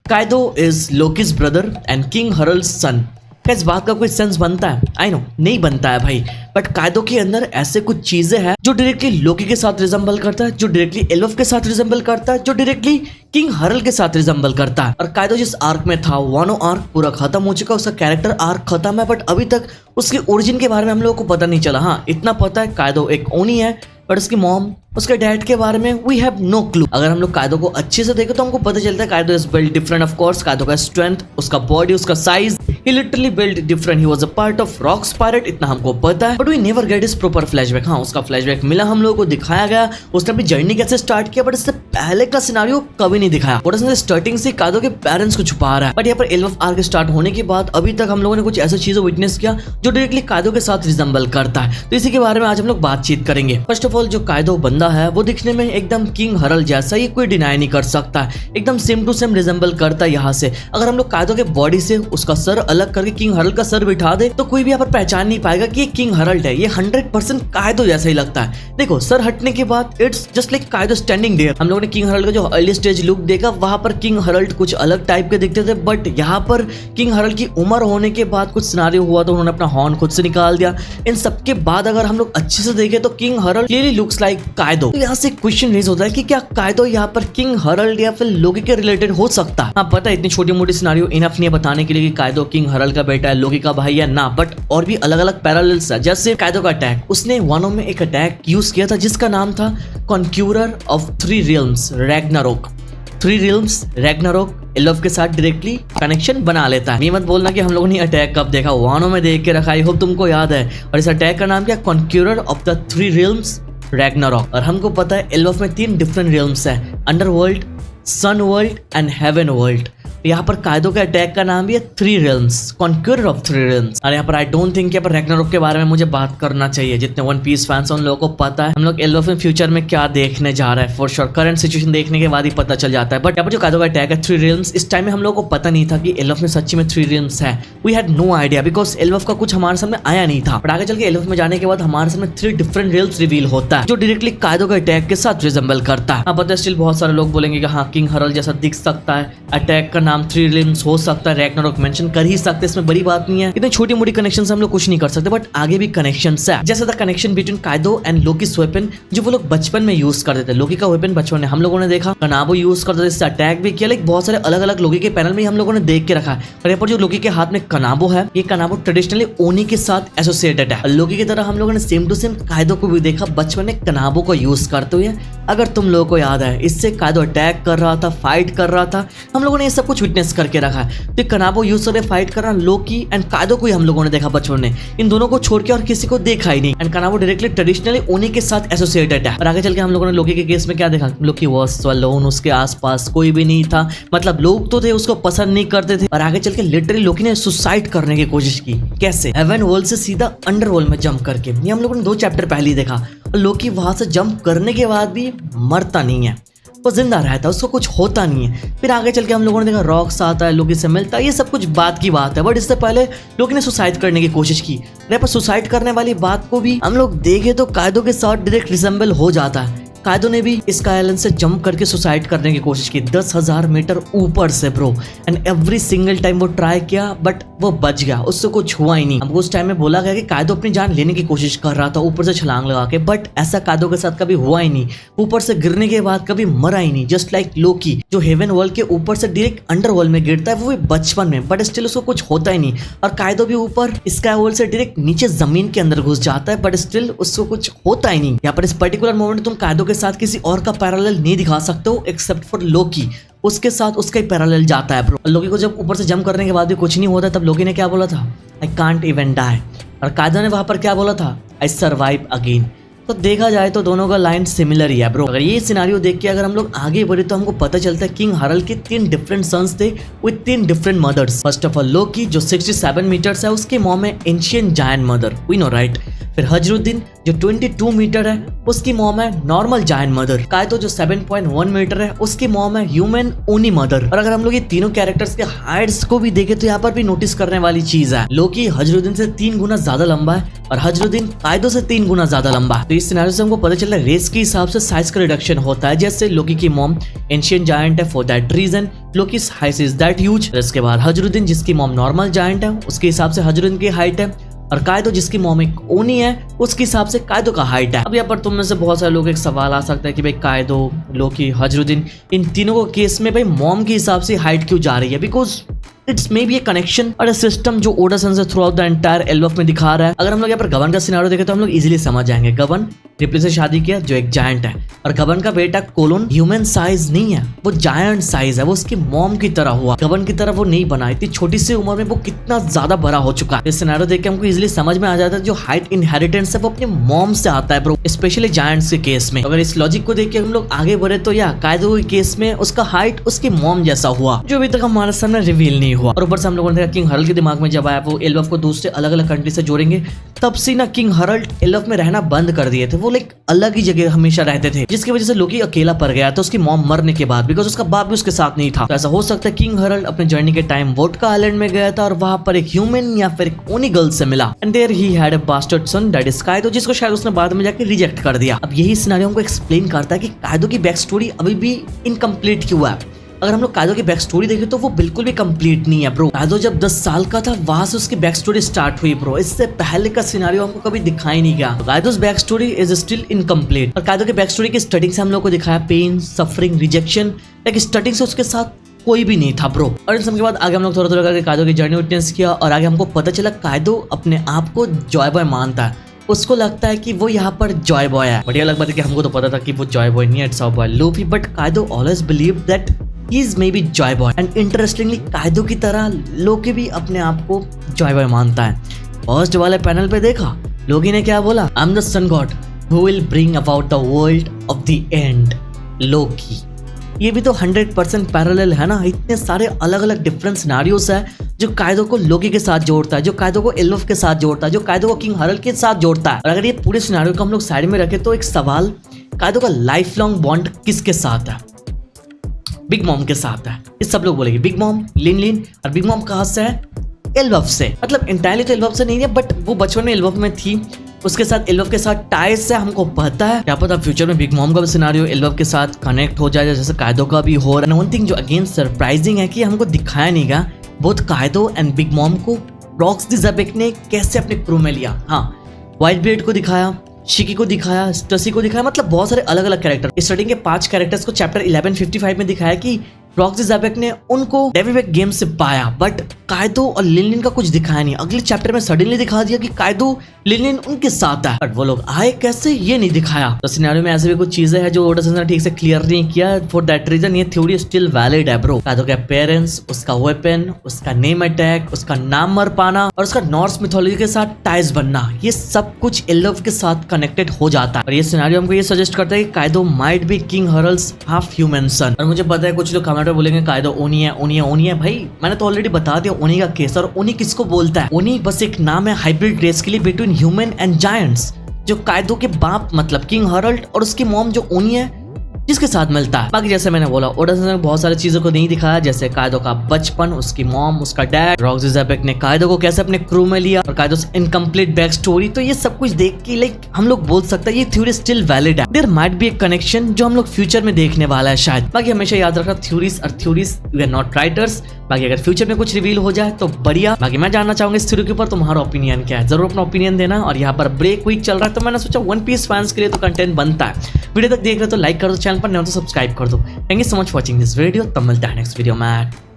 कायदो is Loki's brother and king Harald's son. क्या इस बात का कोई सेंस बनता है? आई नो नहीं बनता है भाई, बट कायदो के अंदर ऐसे कुछ चीजें हैं जो डायरेक्टली लोकी के साथ रिजेंबल करता है, जो डायरेक्टली एल्फ के साथ रिजेंबल करता है, जो डायरेक्टली किंग हरल के साथ रिजेंबल करता है। और कायदो जिस आर्क में था, वानो आर्क पूरा खत्म हो चुका, उसका कैरेक्टर आर्क खत्म है, बट अभी तक उसके ओरिजिन के बारे में हम लोगों को पता नहीं चला। हाँ, इतना पता है कायदो एक ओनी है, बट उसकी मॉम, उसके डैड के बारे में वी हैव नो क्लू। अगर हम लोग कायदो को अच्छे से देखें तो हमको पता चलता है Kaido is built different. Of course Kaido का स्ट्रेंथ, उसका बॉडी, उसका size, he literally built different. He was a part of Rocks pirate, इतना हमको पता है, but we never get his proper flashback. हाँ, उसका फ्लैशबैक मिला हम लोगों को, दिखाया गया उसने अपनी जर्नी कैसे स्टार्ट किया, बट इससे पहले का सिनारियो कभी नहीं दिखाया। और उसने स्टार्टिंग से कायदो के पेरेंट्स को छुपा रहा है, बट यहाँ पर एल्फ आर्क स्टार्ट होने के बाद अभी तक हम लोगों ने कुछ ऐसी चीजें विटनेस किया जो डायरेक्टली कायदो के साथ रिजेंबल करता है। तो इसी के बारे में आज हम लोग बातचीत करेंगे। फर्स्ट ऑफ ऑल, जो कायदो बंदा है वो दिखने में एकदम किंग हरल जैसा, ये कोई डिनाई नहीं कर सकता है, एकदम सेम टू सेम रिजेंबल करता है। यहाँ से अगर हम लोग कायदो के बॉडी से उसका सर अलग करके किंग हरल का सर बिठा दे तो कोई भी यहाँ पर पहचान नहीं पाएगा कि ये किंग हरल्ड है। ये 100% कायदो जैसा ही लगता है। देखो, सर हटने के बाद इट्स जस्ट लाइक कायदो स्टैंडिंग देयर। हम लोगों ने किंग हरल्ड का जो अर्ली स्टेज लुक देखा, वहां पर किंग हरल्ड कुछ अलग टाइप के दिखते थे, बट यहाँ पर किंग हरल्ड की उम्र होने के बाद कुछ सिनारियो हुआ तो उन्होंने अपना हॉर्न खुद से निकाल दिया। इन सब के बाद अगर हम लोग अच्छे से देखें तो king Herald clearly looks like कायदो। तो यहाँ से क्वेश्चन रेज होता है कि क्या कायदो यहाँ पर किंग हरल्ड या फिर लोकी के रिलेटेड हो सकता है? हाँ, पता है इतनी छोटी मोटी सिनारियो इनफ नहीं है बताने के लिए कि कायदो किंग हरल्ड का बेटा है, लोकी का भाई है ना, बट और भी अलग अलग पैरेलल्स है। जैसे कायदो का अटैक, उसने वानो में एक अटैक यूज किया था जिसका नाम था conqueror of 3 रियल्म्स Ragnarok. 3 रियल्म्स Ragnarok elf के साथ डायरेक्टली कनेक्शन बना लेता है। ये मत बोलना कि हम लोगों ने अटैक कब देखा, वानो में देख के रखा, आई होप तुमको याद है। और इस अटैक का नाम क्या? Conqueror of the 3 रियल्म्स Ragnarok. और हमको पता है एल्फ में 3 डिफरेंट रियल्म्स है, underworld, sun world and heaven world. यहाँ पर कायदो के अटैक का नाम भी है 3 रियल्म्स, कॉन्क्यूरर ऑफ 3 रियल्म्स। और यहाँ पर आई डोंट थिंक यहाँ पर रैग्नारोक के बारे में मुझे बात करना चाहिए। जितने वन पीस फैंस हैं उन लोगों को पता है हम लोग एल्फ में फ्यूचर में क्या देखने जा रहा है। फॉर श्योर करंट सिचुएशन देखने के बाद ही पता चल जाता है। बट यहाँ पर जो कायदो का अटैक है 3 रियल्म्स, इस टाइम में हम लोगों को पता नहीं था कि एल्फ में सच्ची में 3 रियल्म्स है। We had no idea because elf का कुछ हमारे सामने आया नहीं था। बट आगे चल के एल्फ में जाने के बाद हमारे सामने 3 डिफरेंट रियल्म्स रिवील होता है जो डायरेक्टली कायदो के अटैक के साथ रिजेंबल करता है। पता है स्टिल बहुत सारे लोग बोलेंगे कि हाँ किंग हरल जैसा दिख सकता है, अटैक का नाम 3 रियल्म्स हो सकता है, रैग्नारोक मेंशन कर ही सकते, इसमें बड़ी बात नहीं है। इतनी छोटी मोटी कनेक्शन से हम लोग कुछ नहीं कर सकते, बट आगे भी कनेक्शन है। जैसे द कनेक्शन बिटवीन कायदो एंड लोकीस वेपन जो वो लोग बचपन में यूज करते थे। लोकी का वेपन बचपन में हम लोगों ने देखा, कनाबो यूज करते थे, इससे अटैक भी किया। लाइक बहुत सारे अलग अलग लोकी के पैनल में हम लोगों ने देख के रखा है। और यहाँ पर जो लोकी के हाथ में कनाबो है, ये कनाबो ट्रेडिशनली ओनी के साथ एसोसिएटेड है। लोकी की तरह हम लोगों ने सेम टू सेम कायदो को भी देखा बचपन में कनाबो को यूज करते हुए। अगर तुम लोगों को याद है, इससे कायदो अटैक कर रहा था, फाइट कर रहा था, हम लोगों ने ये सब कुछ विटनेस करके रखा है। तो कनाबो यूज करके फाइट कर रहा लोकी एंड कायदो को ही हम लोगों ने देखा बचपन में। इन दोनों को छोड़ के और किसी को देखा ही नहीं। एंड कनाबो डायरेक्टली ट्रेडिशनली ओनी के साथ एसोसिएटेड है। और आगे चल के हम लोगों ने लोकी के केस में क्या देखा, लोकी वाज अलोन, उसके आसपास कोई भी नहीं था, मतलब लोग तो थे उसको पसंद नहीं करते थे। और आगे चल के लिटरली लोकी ने सुसाइड करने की कोशिश की। कैसे? हेवन वर्ल्ड से सीधा अंडरवर्ल्ड में जंप करके। ये हम लोगों ने 2 चैप्टर पहले ही देखा। और लोकी वहां से जंप करने के बाद भी मरता नहीं है, वो जिंदा रहता है, उसको कुछ होता नहीं है। फिर आगे चल के हम लोगों ने देखा रॉक्स आता है, लोकी से मिलता है, ये सब कुछ बात की बात है। बट इससे पहले लोकी ने सुसाइड करने की कोशिश की। पर सुसाइड करने वाली बात को भी हम लोग देखें तो कायदो के साथ डायरेक्ट रिसेंबल हो जाता है। कायदो ने भी इस आइलैंड से जंप करके सुसाइड करने की कोशिश की 10,000 मीटर ऊपर से bro. And every single time वो ट्राई किया बट वो बच गया, उससे कुछ हुआ ही नहीं। हमको उस टाइम में बोला गया कि कायदो अपनी जान लेने की कोशिश कर रहा था ऊपर से छलांग लगा के, बट ऐसा कायदो के साथ कभी हुआ ही नहीं। ऊपर से गिरने के बाद कभी मरा ही नहीं। जस्ट लाइक लोकी जो हेवन वर्ल्ड के ऊपर से डायरेक्ट अंडरवर्ल्ड में गिरता है, वो भी बचपन में, बट स्टिल उसको कुछ होता ही नहीं। और कायदो भी ऊपर स्काई वर्ल्ड से डायरेक्ट नीचे जमीन के अंदर घुस जाता है, बट स्टिल उसको कुछ होता ही नहीं। यहाँ पर इस पर्टिकुलर मोमेंट तुम कायदो के साथ किसी और का पैरेलल नहीं दिखा सकते हो एक्सेप्ट फॉर लोकी। उसके साथ उसका ही पैरेलल जाता है ब्रो। लोकी को जब ऊपर से जंप करने के बाद भी कुछ नहीं होता, तब लोकी ने क्या बोला था? I can't even die. और कायदो ने वहां पर क्या बोला था? I survive again. तो देखा जाए तो दोनों का लाइन सिमिलर ही है ब्रो। अगर ये सिनारियो देख के अगर हम लोग आगे बढ़े तो हमको पता चलता है किंग हरल के 3 डिफरेंट सन्स थे with 3 different mothers. First of all Loki जो 67 मीटर्स है, उसके मॉम है ancient giant mother, we know right. फिर हजरुद्दीन जो 22 मीटर है, उसकी मॉम है नॉर्मल जायंट मदर। कायदो जो 7.1 मीटर है, उसकी मॉम है ह्यूमन ओनी मदर। और अगर हम लोग ये तीनों कैरेक्टर्स के हाइट्स को भी देखें तो यहाँ पर भी नोटिस करने वाली चीज है, लोकी हजरुद्दीन से 3 गुना ज्यादा लंबा है और हजरुद्दीन कायदो से 3 गुना ज्यादा लंबा है। तो इस सिनेरियो से हमको पता चल रहा है रेस के हिसाब से साइज का रिडक्शन होता है। जैसे लोकी की मॉम एंशिएंट जायंट है, for that reason Loki's height is that huge. इसके बाद हजरुद्दीन जिसकी मॉम नॉर्मल जायंट है, उसके हिसाब से हजरुद्दीन की हाइट है। और कायदो जिसकी मॉम एक ओनी है, उसके हिसाब से कायदो का हाइट है। अब यहाँ पर तुम में से बहुत सारे लोग एक सवाल आ सकता है कि भाई कायदो, लोकी, हजरुद्दीन इन तीनों को केस में भाई मॉम के हिसाब से हाइट क्यों जा रही है? Because it's may be a connection और सिस्टम जो ओडा सन से थ्रू आउट द एंटायर एल्बफ में दिखा रहा है। अगर हम लोग यहाँ पर गबन का सिनारियो देखें तो हम लोग इजीली समझ जाएंगे। गबन रिप्ली से शादी किया जो एक जायंट है, और गबन का बेटा कोलोन ह्यूमन साइज नहीं है, वो जायंट साइज है। वो उसकी मॉम की तरह हुआ, गबन की तरह वो नहीं बना। इतनी छोटी सी उम्र में वो कितना ज्यादा बड़ा हो चुका है। इस सिनारियो देख के हमको इजीली समझ में आ जाता है जो हाइट इनहेरिटेंस है वो अपने मॉम से आता है ब्रो, स्पेशली जायंट्स के केस में। अगर इस लॉजिक को देख के हम लोग आगे बढ़े तो या कायदो के केस में उसका हाइट उसकी मॉम जैसा हुआ, जो अभी तक हमारे सामने रिवील नहीं हुआ। और ऊपर से हम लोगों ने देखा किंग हरल्ड के दिमाग में जब आया वो एल्बफ को दूसरे अलग अलग कंट्री से जोड़ेंगे, तब से ना किंग हरल्ड एल्बफ में रहना बंद कर दिए थे। वो लाइक अलग ही जगह हमेशा रहते थे, जिसकी वजह से लोकी अकेला पड़ गया था उसकी मॉम मरने के बाद, बिकॉज उसका बाप भी उसके साथ नहीं था। तो ऐसा हो सकता है किंग हरल्ड अपने जर्नी के टाइम वोडका आइलैंड में गया था और वहां पर एक ह्यूमन या फिर एक ओनी गर्ल से मिला, and there he had a bastard son that is Kaido, जिसको शायद उसने बाद में जाके रिजेक्ट कर दिया। अब यही सिनेरियो हमको एक्सप्लेन करता है कि कायदो की बैक स्टोरी अभी भी इनकम्प्लीट क्यों है। अगर हम लोग कायदो की बैक स्टोरी देखें तो वो बिल्कुल भी कंप्लीट नहीं है ब्रो। कायदो जब 10 साल का था वहां से उसकी बैक स्टोरी स्टार्ट हुई ब्रो, इससे पहले का सिनेरियो हमको कभी दिखाई नहीं गया। Kaido's back story is still incomplete. और कायदो के बैक स्टोरी की स्टार्टिंग से हम लोग को दिखाया pain, suffering, rejection, like starting से उसके साथ कोई भी नहीं था ब्रो। और इन सब के बाद आगे हम लोग थोड़ा थोड़ा करके कायदो की जर्नी विटनेस किया, और आगे हमको पता चला कायदो अपने आप को जॉय बॉय मानता है। उसको लगता है कि वो यहाँ पर जॉय बॉय है, बट ये अलग बात है कि हमको तो पता था कि वो जॉय बॉय नहीं है, it's a boy Luffy. But Kaido always believe that he is maybe Joy Boy, and interestingly Kaido की तरह लोकी भी अपने आप को जॉय बॉय मानता है। फर्स्ट वाले पैनल पे देखा लोकी ने क्या बोला, I am the sun god who will bring about the world of the end Loki. ये भी तो 100% पैरेलल है ना। इतने सारे अलग अलग डिफरेंट सिनेरियोस है जो कायदो को लोकी के साथ जोड़ता है, जो कायदो को एल्बफ के साथ जोड़ता है, जो कायदो को किंग हरल्ड के साथ जोड़ता है। और अगर ये पूरे सिनेरियो को हम लोग साइड में रखें तो एक सवाल, कायदो का लाइफ लॉन्ग बॉन्ड किसके साथ है? बिग मॉम के साथ है। ये सब लोग बोलेंगे बिग मॉम, लिन, और बिग मॉम कहाँ से है? एल्बफ से। मतलब इंटायरली तो एल्बफ से नहीं है, बट वो बचपन में एल्बफ में थी, उसके साथ एल्बफ के साथ टाइज से हमको पता है। क्या पता फ्यूचर में बिग मॉम का भी सिनेरियो एल्बफ के साथ कनेक्ट हो जाए, जैसे कायदो का भी हो रहा है। वन थिंग जो अगेन सरप्राइजिंग है कि हमको दिखाया नहीं गया बोथ कायदो एंड बिग मॉम को रॉक्स द ज़ेबेक ने कैसे अपने क्रू में लिया। हाँ, व्हाइट बियर्ड को दिखाया, शिकी को दिखाया, स्टसी को दिखाया, मतलब बहुत सारे अलग अलग कैरेक्टर। स्टार्टिंग के 5 कैरेक्टर्स को चैप्टर 1155 में दिखाया कि रॉक्स द ज़ेबेक ने उनको डेविल बैक गेम से पाया, बट कायदो और लिन का कुछ दिखाया नहीं। अगले चैप्टर में सडनली दिखा दिया कि कायदो लिन उनके साथ है, बट वो लोग आए कैसे ये नहीं दिखाया। तो सिनेरियो में ऐसे भी कुछ चीजें हैं जो ओडा सन ने ठीक से क्लियर नहीं किया। फॉर दैट रीजन ये थ्योरी स्टिल वैलिड है ब्रो। कायदो के पेरेंट्स, उसका वेपन, उसका नेम अटैक, उसका नाम मर पाना और उसका नॉर्स मिथोलॉजी के साथ टाइज बनना, ये सब कुछ एल्बफ के साथ कनेक्टेड हो जाता है। और ये सिनेरियो हमको ये सजेस्ट करता है कि Kaido might be king Harald's half human son. और मुझे पता है कुछ लोग कमेंट में बोलेंगे कायदो ओनी है, ओनी है, ओनी है। भाई मैंने तो ऑलरेडी बता दिया ओनी का केस। और ओनी किसको बोलता है? ओनी बस एक नाम है हाइब्रिड रेस के लिए बिटवीन ह्यूमन एंड जायंट्स, जो कायदो के बाप मतलब किंग हरल्ड और उसकी मॉम जो ओनी है जिसके साथ मिलता है। बाकी जैसे मैंने बोला ओडा सन ने बहुत सारी चीजों को नहीं दिखाया, जैसे कायदो का बचपन, उसकी मॉम, उसका डैड, रॉक्स द ज़ेबेक ने कायदो को कैसे अपने क्रू में लिया और कायदो इनकम्प्लीट बैक स्टोरी। तो ये सब कुछ देख के लाइक हम लोग बोल सकते हैं ये थ्योरी स्टिल वैलिड है। There might be a connection जो हम लोग फ्यूचर में देखने वाला है शायद। बाकी हमेशा याद रखना थ्योरीज और theories we are not writers. बाकी अगर फ्यूचर में कुछ रिवील हो जाए तो बढ़िया। बाकी मैं जानना चाहूंगा इस थ्योरी के ऊपर तुम्हारा ओपिनियन क्या है, जरूर अपना ओपिनियन देना। और यहाँ पर ब्रेक वीक चल रहा है तो मैंने सोचा वन पीस फैंस के लिए तो कंटेंट बनता है। वीडियो तक देख रहे हो तो लाइक कर दो, चैनल पर नहीं हो तो सब्सक्राइब कर दो। Thank you so much watching this video. तब मिलता है नेक्स्ट वीडियो में।